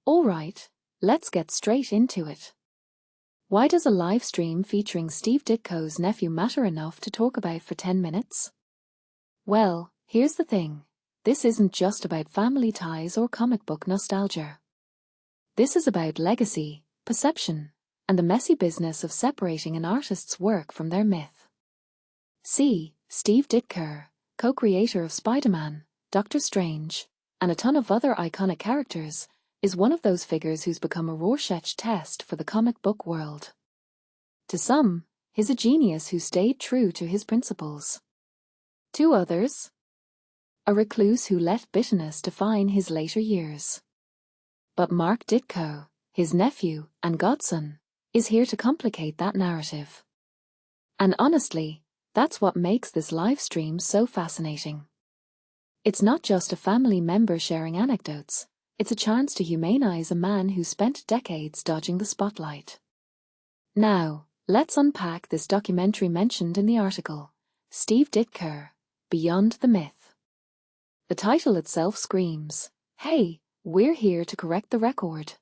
Alright, let's get straight into it. Why does a live stream featuring Steve Ditko's Nephew matter enough to talk about for 10 minutes? Well, here's the thing. This isn't just about family ties or comic book nostalgia. This is about legacy, perception, and the messy business of separating an artist's work from their myth. See, Steve Ditko, co-creator of Spider-Man, Doctor Strange, and a ton of other iconic characters, is one of those figures who's become a Rorschach test for the comic book world. To some, he's a genius who stayed true to his principles. To others, a recluse who let bitterness define his later years. But Mark Ditko, his nephew and godson, is here to complicate that narrative. And honestly, that's what makes this live stream so fascinating. It's not just a family member sharing anecdotes. It's a chance to humanize a man who spent decades dodging the spotlight. Now, let's unpack this documentary mentioned in the article, Steve Ditko, Beyond the Myth. The title itself screams, "Hey, we're here to correct the record."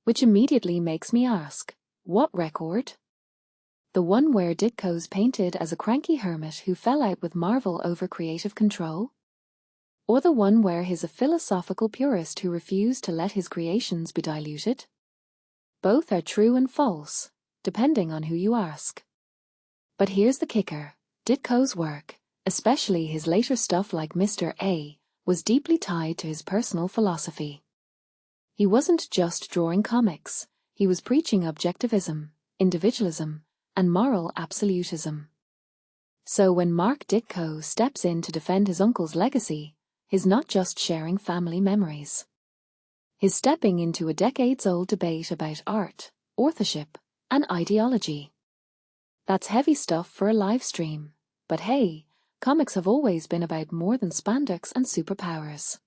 Which immediately makes me ask, what record? The one where Ditko's painted as a cranky hermit who fell out with Marvel over creative control? Or the one where he's a philosophical purist who refused to let his creations be diluted? Both are true and false, depending on who you ask. But here's the kicker. Ditko's work, especially his later stuff like Mr. A, was deeply tied to his personal philosophy. He wasn't just drawing comics, he was preaching objectivism, individualism, and moral absolutism. So when Mark Ditko steps in to defend his uncle's legacy, he's not just sharing family memories. He's stepping into a decades-old debate about art, authorship, and ideology. That's heavy stuff for a live stream, but hey, comics have always been about more than spandex and superpowers.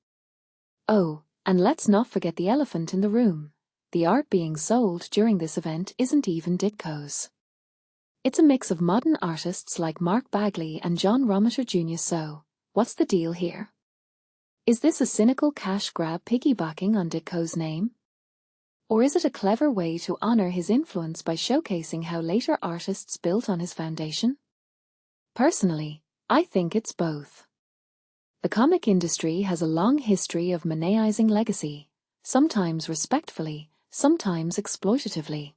Oh, and let's not forget the elephant in the room. The art being sold during this event isn't even Ditko's. It's a mix of modern artists like Mark Bagley and John Romita Jr. So, what's the deal here? Is this a cynical cash grab piggybacking on Ditko's name? Or is it a clever way to honor his influence by showcasing how later artists built on his foundation? Personally, I think it's both. The comic industry has a long history of Monetizing legacy, sometimes respectfully, sometimes exploitatively.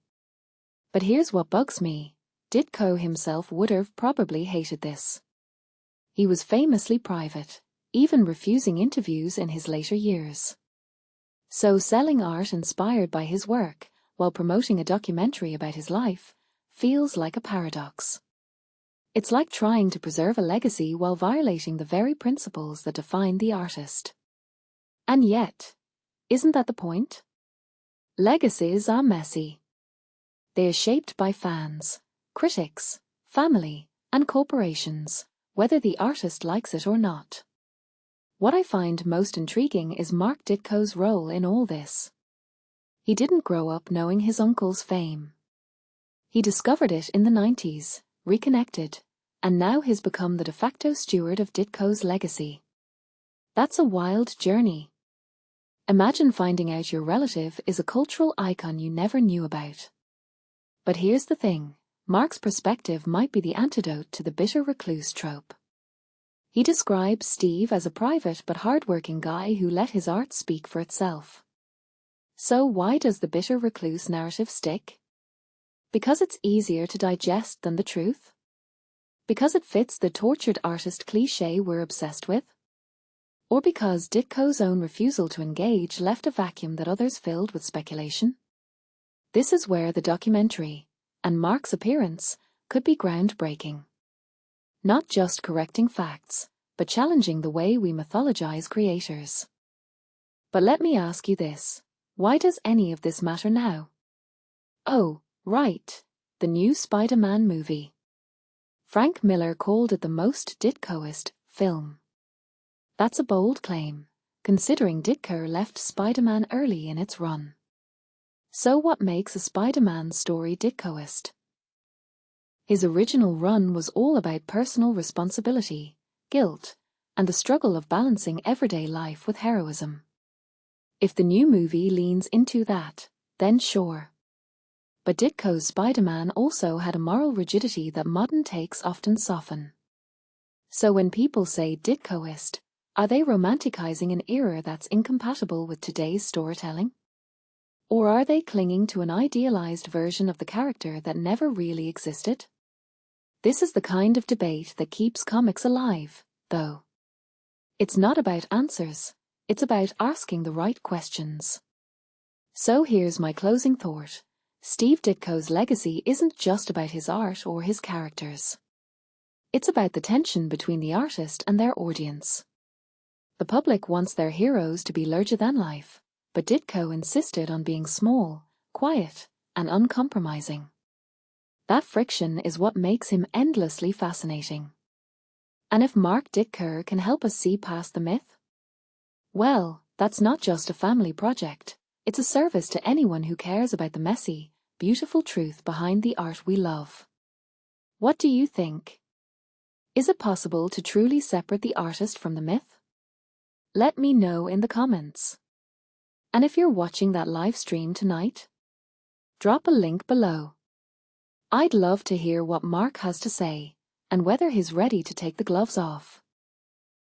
But here's what bugs me. Ditko himself would have probably hated this. He was famously private, even refusing interviews in his later years. So selling art inspired by his work, while promoting a documentary about his life, feels like a paradox. It's like trying to preserve a legacy while violating the very principles that define the artist. And yet, isn't that the point? Legacies are messy. They are shaped by fans, critics, family, and corporations, whether the artist likes it or not. What I find most intriguing is Mark Ditko's role in all this. He didn't grow up knowing his uncle's fame. He discovered it in the 90s, reconnected, and now he's become the de facto steward of Ditko's legacy. That's a wild journey. Imagine finding out your relative is a cultural icon you never knew about. But here's the thing, Mark's perspective might be the antidote to the bitter recluse trope. He describes Steve as a private but hardworking guy who let his art speak for itself. So why does the bitter recluse narrative stick? Because it's easier to digest than the truth? Because it fits the tortured artist cliché we're obsessed with? Or because Ditko's own refusal to engage left a vacuum that others filled with speculation? This is where the documentary, and Mark's appearance, could be groundbreaking. Not just correcting facts, but challenging the way we mythologize creators. But let me ask you this, why does any of this matter now? Oh, right, the new Spider-Man movie. Frank Miller called it the most Ditkoist film. That's a bold claim, considering Ditko left Spider-Man early in its run. So what makes a Spider-Man story Ditkoist? His original run was all about personal responsibility, guilt, and the struggle of balancing everyday life with heroism. If the new movie leans into that, then sure. But Ditko's Spider-Man also had a moral rigidity that modern takes often soften. So when people say Ditkoist, are they romanticizing an era that's incompatible with today's storytelling? Or are they clinging to an idealized version of the character that never really existed? This is the kind of debate that keeps comics alive, though. It's not about answers, it's about asking the right questions. So here's my closing thought. Steve Ditko's legacy isn't just about his art or his characters. It's about the tension between the artist and their audience. The public wants their heroes to be larger than life, but Ditko insisted on being small, quiet, and uncompromising. That friction is what makes him endlessly fascinating. And if Mark Ditko can help us see past the myth, well, that's not just a family project, it's a service to anyone who cares about the messy, beautiful truth behind the art we love. What do you think? Is it possible to truly separate the artist from the myth? Let me know in the comments. And if you're watching that live stream tonight, drop a link below. I'd love to hear what Mark has to say, and whether he's ready to take the gloves off.